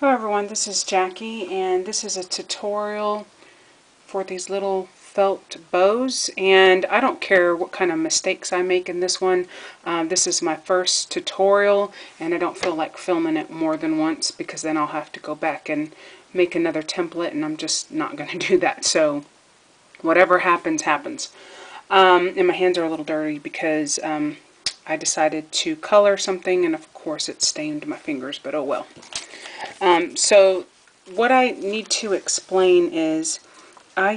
Hello everyone, this is Jackie and this is a tutorial for these little felt bows, and I don't care what kind of mistakes I make in this one. This is my first tutorial and I don't feel like filming it more than once because then I'll have to go back and make another template, and I'm just not going to do that. So whatever happens, happens. And my hands are a little dirty because I decided to color something and of course it stained my fingers, but oh well. So what I need to explain is I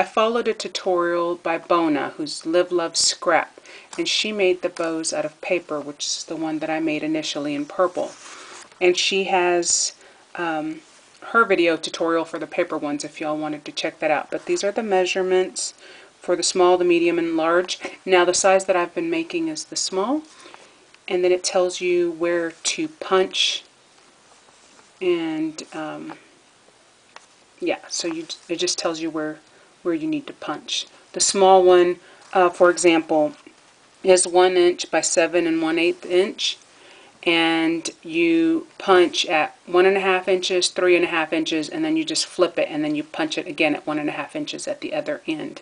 followed a tutorial by Bona, who's Live Love Scrap, and she made the bows out of paper, which is the one that I made initially in purple. And she has her video tutorial for the paper ones if y'all wanted to check that out. But these are the measurements for the small, the medium, and large. Now the size that I've been making is the small, and then it tells you where to punch. And yeah, so it just tells you where you need to punch. The small one, for example, is 1 inch by 7 1/8 inch, and you punch at 1.5 inches, 3.5 inches, and then you just flip it, and then you punch it again at 1.5 inches at the other end.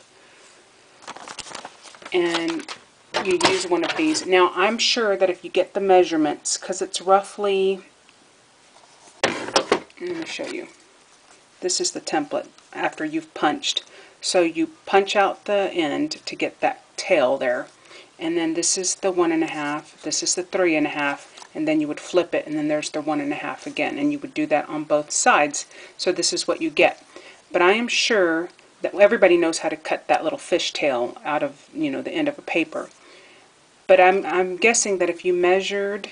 And you use one of these. Now I'm sure that if you get the measurements, because it's roughly, let me show you. This is the template after you've punched. So you punch out the end to get that tail there. And then this is the 1.5, this is the 3.5, and then you would flip it, and then there's the 1.5 again. And you would do that on both sides. So this is what you get. But I am sure that everybody knows how to cut that little fish tail out of, the end of a paper. But I'm guessing that if you measured,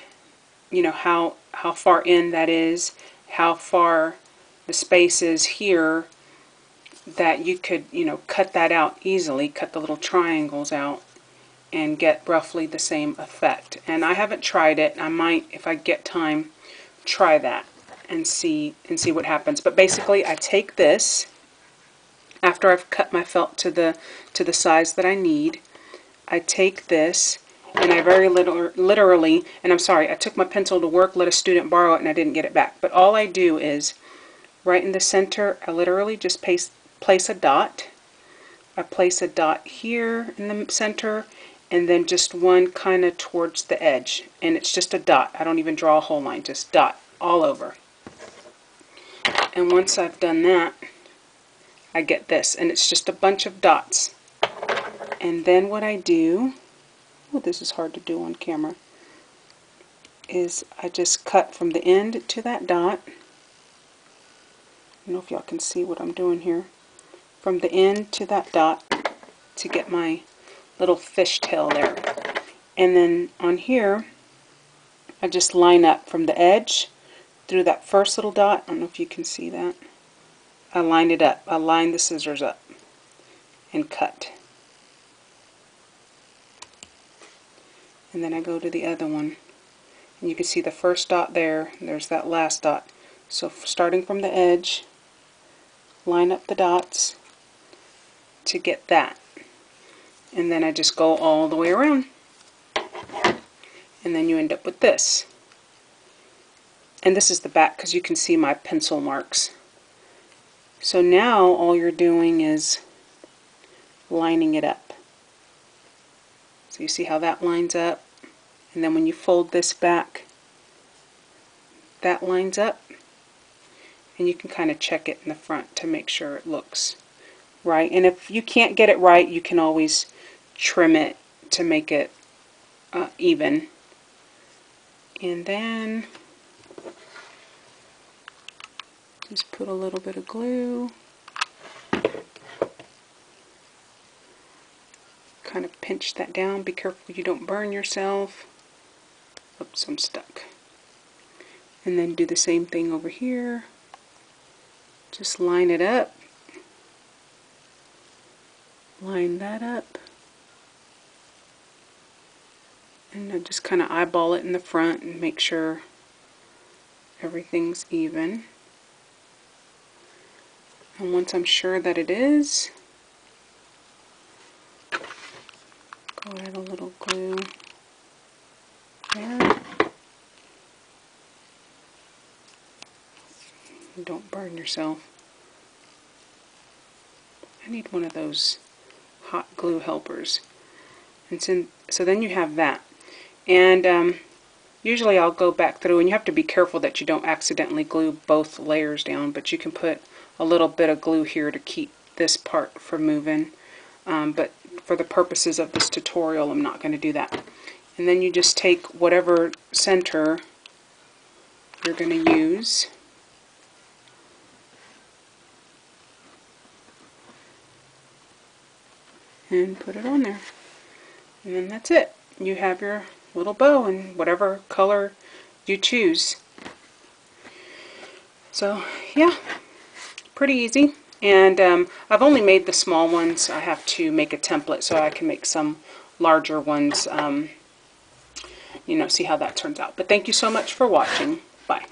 how far in that is, how far the space is here, that you could, cut that out easily, cut the little triangles out, and get roughly the same effect. And I haven't tried it. I might, if I get time, try that and see what happens. But basically, I take this after I've cut my felt to the size that I need. I take this, and I very literally, and I'm sorry, I took my pencil to work, let a student borrow it, and I didn't get it back. But all I do is, right in the center, I literally just place a dot. I place a dot here in the center, and then just one kind of towards the edge. And it's just a dot. I don't even draw a whole line, just dot all over. And once I've done that, I get this, and it's just a bunch of dots. And then what I do, oh, this is hard to do on camera, is I just cut from the end to that dot. I don't know if y'all can see what I'm doing here. From the end to that dot to get my little fish tail there. And then on here, I just line up from the edge through that first little dot. I don't know if you can see that. I line it up. I line the scissors up and cut. And then I go to the other one. And you can see the first dot there. There's that last dot. So starting from the edge, line up the dots to get that. And then I just go all the way around. And then you end up with this. And this is the back because you can see my pencil marks. So now all you're doing is lining it up. So you see how that lines up? And then when you fold this back, that lines up. And you can kind of check it in the front to make sure it looks right. And if you can't get it right, you can always trim it to make it even. And then just put a little bit of glue. Kind of pinch that down. Be careful you don't burn yourself. Oops, I'm stuck. And then do the same thing over here. Just line it up. Line that up. And then just kind of eyeball it in the front and make sure everything's even. And once I'm sure that it is, go add a little glue there. and don't burn yourself. I need one of those hot glue helpers. And so then you have that. And usually I'll go back through, and you have to be careful that you don't accidentally glue both layers down, but you can put a little bit of glue here to keep this part from moving. But for the purposes of this tutorial, I'm not going to do that. And then you just take whatever center you're going to use. And put it on there. And then that's it. You have your little bow in whatever color you choose. So yeah, pretty easy. And I've only made the small ones. I have to make a template so I can make some larger ones, you know, see how that turns out. But thank you so much for watching. Bye.